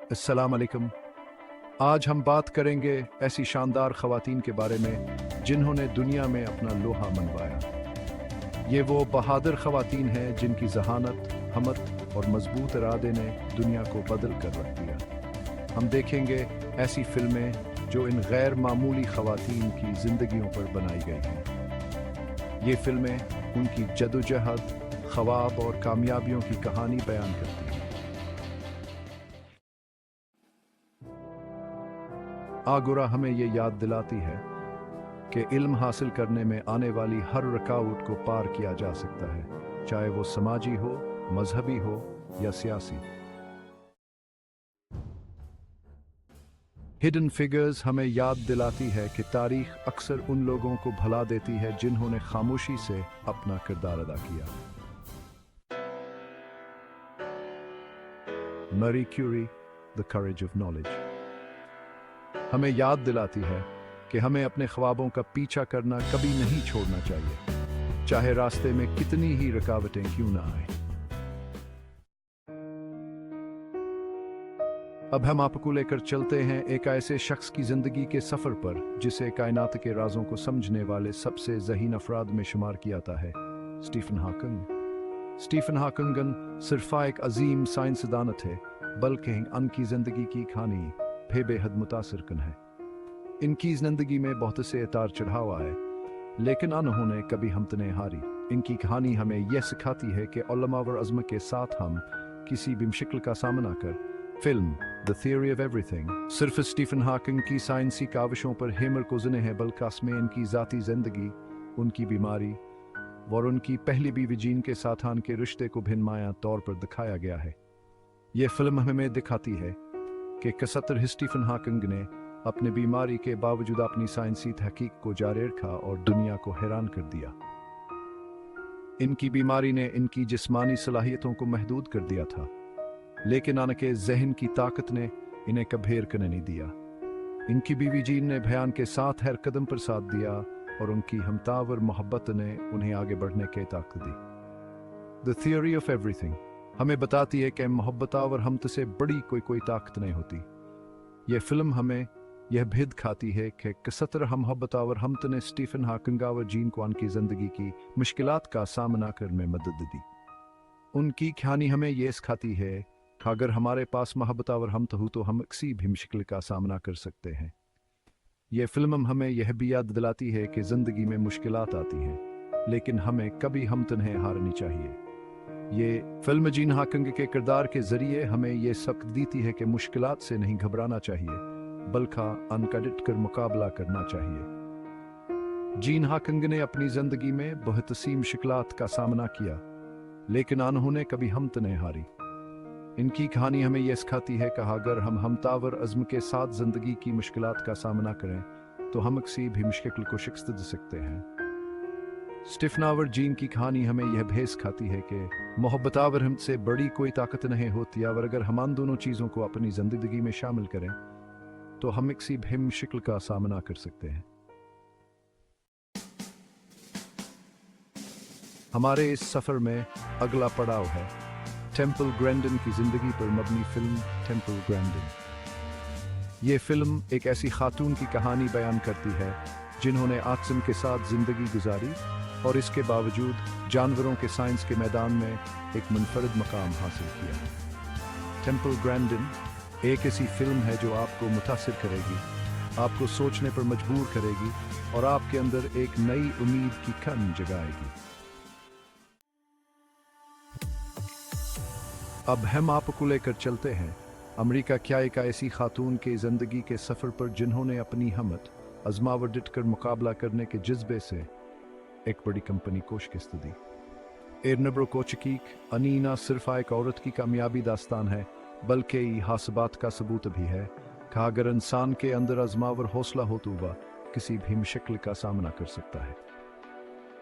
अस्सलाम वालेकुम। आज हम बात करेंगे ऐसी शानदार ख़वातीन के बारे में जिन्होंने दुनिया में अपना लोहा मनवाया। ये वो बहादुर ख़वातीन हैं जिनकी ज़हानत, हमत और मजबूत इरादे ने दुनिया को बदल कर रख दिया। हम देखेंगे ऐसी फिल्में जो इन गैर मामूली ख़वातीन की ज़िंदगियों पर बनाई गई हैं। ये फिल्में उनकी जदोजहद, ख्वाब और कामयाबियों की कहानी बयान करती हैं। आगुरा हमें ये याद दिलाती है कि इल्म हासिल करने में आने वाली हर रुकावट को पार किया जा सकता है, चाहे वो समाजी हो, मजहबी हो या सियासी। हिडन फिगर्स हमें याद दिलाती है कि तारीख अक्सर उन लोगों को भुला देती है जिन्होंने खामोशी से अपना किरदार अदा किया। Marie Curie, the courage of knowledge, हमें याद दिलाती है कि हमें अपने ख्वाबों का पीछा करना कभी नहीं छोड़ना चाहिए, चाहे रास्ते में कितनी ही रुकावटें क्यों ना आए। अब हम आपको लेकर चलते हैं एक ऐसे शख्स की जिंदगी के सफर पर जिसे कायनात के राजों को समझने वाले सबसे ज़हीन अफराद में शुमार किया जाता है, स्टीफन हॉकिंग। स्टीफन हॉकिंग सिर्फ एक अजीम साइंसदान थे, बल्कि उनकी जिंदगी की कहानी बेहद मुतासिरकन है। इनकी जिंदगी में बहुत से उतार चढ़ाव आए, लेकिन उन्होंने कभी हिम्मत नहीं हारी। इनकी कहानी हमें यह सिखाती है कि उलमा व अज़्म के साथ हम किसी भी मुश्किल का सामना कर। Film the theory of everything सिर्फ स्टीफन हॉकिंग की साइंसी काविशों पर मरकूज़ नहीं है, बल्कि इसमें इनकी ज़ाती ज़िंदगी, उनकी बीमारी और उनकी पहली बीवी जीन के साथ उनके रिश्ते को भिन्नमाया तौर पर दिखाया गया है। यह फिल्म हमें दिखाती है कि कसतर स्टीफन हॉकिंग ने अपने बीमारी के बावजूद अपनी साइंसी तहकीक को जारी रखा और दुनिया को हैरान कर दिया। इनकी बीमारी ने इनकी जिस्मानी सलाहियतों को महदूद कर दिया था, लेकिन उनके जहन की ताकत ने इन्हें कभेर करने नहीं दिया। इनकी बीवी जीन ने बयान के साथ हर कदम पर साथ दिया और उनकी हमतावर मोहब्बत ने उन्हें आगे बढ़ने की ताकत दी। द थियरी ऑफ एवरीथिंग हमें बताती है कि मोहब्बत और हमत से बड़ी कोई ताकत नहीं होती। यह फिल्म हमें यह भेद खाती है कि कसतर हम मोहब्बत और हमत ने स्टीफन हॉकिंग और जीन को उनकी ज़िंदगी की मुश्किलात का सामना करने में मदद दी। उनकी कहानी हमें यह सिखाती है कि अगर हमारे पास मोहब्बत और हमत हो तो हम किसी भी मुश्किल का सामना कर सकते हैं। यह फिल्म हमें यह भी याद दिलाती है कि ज़िंदगी में मुश्किलात आती हैं, लेकिन हमें कभी हिम्मत नहीं हारनी चाहिए। ये फिल्म जीन हॉकिंग के किरदार के जरिए हमें यह सबक देती है कि मुश्किलात से नहीं घबराना चाहिए, बल्कि उनका डट कर मुकाबला करना चाहिए। जीन हॉकिंग ने अपनी जिंदगी में बहुत सी मुश्किलात का सामना किया, लेकिन उन्होंने कभी हिम्मत नहीं हारी। इनकी कहानी हमें यह सिखाती है कि अगर हम हमतावर अज़्म के साथ जिंदगी की मुश्किलात का सामना करें तो हम किसी भी मुश्किल को शिकस्त दे सकते हैं। स्टीफन और जीन की कहानी हमें यह भी सिखाती है कि मोहब्बत और हिम्मत से बड़ी कोई ताकत नहीं होती, और अगर हम इन दोनों चीज़ों को अपनी ज़िंदगी में शामिल करें तो हम किसी भी मुश्किल का सामना कर सकते हैं। हमारे इस सफ़र में अगला पड़ाव है टेम्पल ग्रैंडन की ज़िंदगी पर मबनी फिल्म टेम्पल ग्रैंडन। ये फिल्म एक ऐसी खातून की कहानी बयान करती है जिन्होंने ऑक्सीजन के साथ ज़िंदगी गुजारी और इसके बावजूद जानवरों के साइंस के मैदान में एक मुनफरद मकाम हासिल किया। टेम्पल ग्रैंडन एक ऐसी फिल्म है जो आपको मुतासिर करेगी, आपको सोचने पर मजबूर करेगी और आपके अंदर एक नई उम्मीद की कन जगाएगी। अब हम आपको लेकर चलते हैं अमेरिका क्या एक ऐसी खातून के ज़िंदगी के सफ़र पर जिन्होंने अपनी हिम्मत, अज़मा व डट कर मुकाबला करने के जज्बे से एक बड़ी कंपनी को शिकस्त दी। एर्नब्रो कोचकीक अनीना सिर्फ एक औरत की कामयाबी दास्तान है, बल्कि हासबात का सबूत भी है कि अगर इंसान के अंदर अज़मा व हौसला हो तो वह किसी भी मुश्किल का सामना कर सकता है।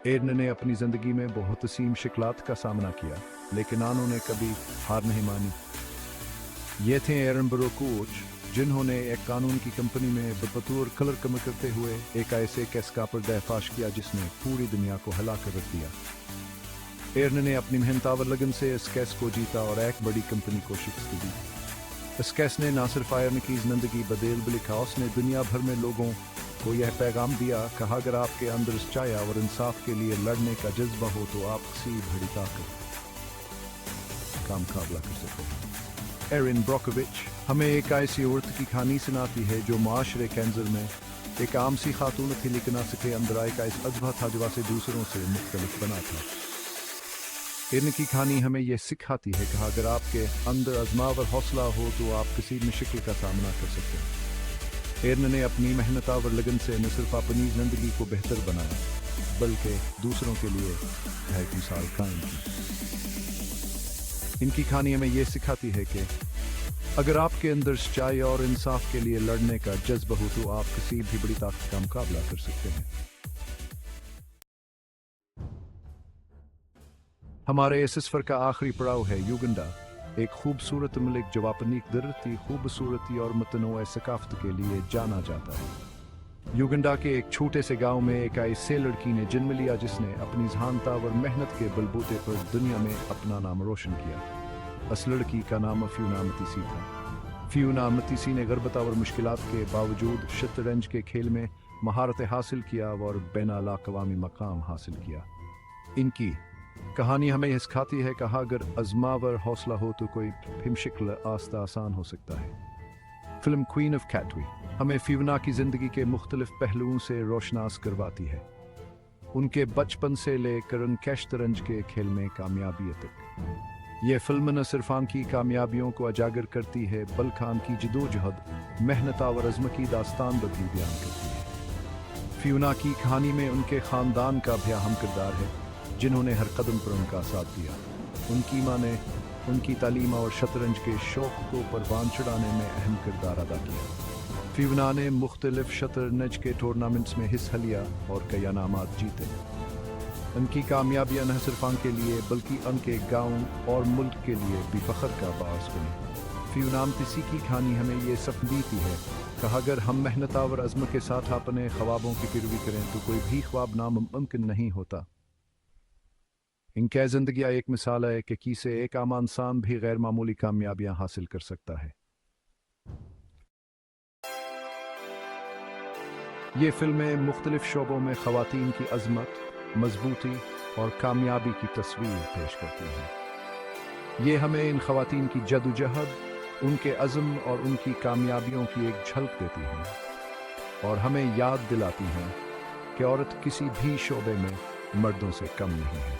एर्न ने अपनी ज़िंदगी में बहुत सी मुश्किलात का सामना किया, लेकिन उन्होंने कभी हार नहीं मानी। ये थे एर्नब्रो कोच जिन्होंने एक कानून की कंपनी में बतौर क्लर्क काम करते हुए एक ऐसे केस का पर्दाफाश किया जिसने पूरी दुनिया को हिला कर रख दिया। एर्न ने अपनी मेहनत और लगन से इस केस को जीता और एक बड़ी कंपनी को शिकस्त दी। स्केस ने ना सिर्फ आयरन की जिंदगी बदल लिखा, उसने दुनिया भर में लोगों को यह पैगाम दिया, कहा अगर आपके अंदर सच्चाई और इंसाफ के लिए लड़ने का जज्बा हो तो आप किसी बड़ी ताकत का मुकाबला कर सकते हैं। एरिन ब्रोकोविच हमें एक ऐसी औरत की कहानी सुनाती है जो माशरे कैंसर में एक आम सी खातून थी, लेकिन उसके अंदर एक ऐसा अजबा था जो उसे दूसरों से मुख्तलिफ बना था। इनकी कहानी हमें यह सिखाती है कि अगर आपके अंदर अजमाव और हौसला हो तो आप किसी मुश्किल का सामना कर सकते हैं। एरन ने अपनी मेहनत और लगन से न सिर्फ अपनी जिंदगी को बेहतर बनाया, बल्कि दूसरों के लिए एक मिसाल कायम की। इनकी कहानी हमें यह सिखाती है कि अगर आपके अंदर सच्चाई और इंसाफ के लिए लड़ने का जज्बा हो तो आप किसी भी बड़ी ताकत का मुकाबला कर सकते हैं। हमारे इस सफर का आखिरी पड़ाव है युगांडा, एक खूबसूरत मुल्क जो अपनी कुदरती खूबसूरती और मतनोए सकाफत के लिए जाना जाता है। युगांडा के एक छोटे से गांव में एक ऐसे लड़की ने जन्म लिया जिसने अपनी जहानता और मेहनत के बलबूते पर दुनिया में अपना नाम रोशन किया। उस लड़की का नाम फियोना मतीसी था। फियोना मतीसी ने गुर्बत और मुश्किलात के बावजूद शतरंज के खेल में महारत हासिल किया और बैनुल-अक़वामी मकाम हासिल किया। इनकी कहानी हमें यह सिखाती है कि अगर अज़्मा-वर हौसला हो तो कोई भी मुश्किल आस्ता आसान हो सकता है। फिल्म क्वीन ऑफ कैटवी हमें फियोना की जिंदगी के मुख्तलिफ पहलुओं से रोशनास करवाती है, उनके बचपन से लेकर उनके शतरंज के खेल में कामयाबी तक। यह फिल्म न सिर्फ उनकी कामयाबियों को उजागर करती है बल्कि उनकी जदोजहद, मेहनत और अज़्म की दास्तान भी बयान करती है। फियोना की कहानी में उनके ख़ानदान का भी अहम किरदार है, जिन्होंने हर कदम पर उनका साथ दिया। उनकी माँ ने उनकी तालीम और शतरंज के शौक़ को परवान चढ़ाने में अहम किरदार अदा किया। फियोना ने मुख्तलिफ शतरंज के टूर्नामेंट्स में हिस्सा लिया और कई इनामात जीते। उनकी कामयाबियां न सिर्फ उनके लिए बल्कि उनके गांव और मुल्क के लिए भी फख्र का बास बनी। फियोना मतीसी की कहानी हमें ये सबक देती है कि अगर हम मेहनत और अज़्म के साथ अपने ख्वाबों की पैरवी करें तो कोई भी ख्वाब नामुमकिन नहीं होता। इनकी जिंदगी एक मिसाल है कि कैसे एक आम इंसान भी गैर मामूली कामयाबियां हासिल कर सकता है। ये फिल्में मुख्तलिफ शोबों में ख़वातीन की अज़मत, मजबूती और कामयाबी की तस्वीर पेश करती हैं। ये हमें इन ख़वातीन की जदोजहद, उनके अज़्म और उनकी कामयाबियों की एक झलक देती हैं और हमें याद दिलाती हैं कि औरत किसी भी शोबे में मर्दों से कम नहीं है।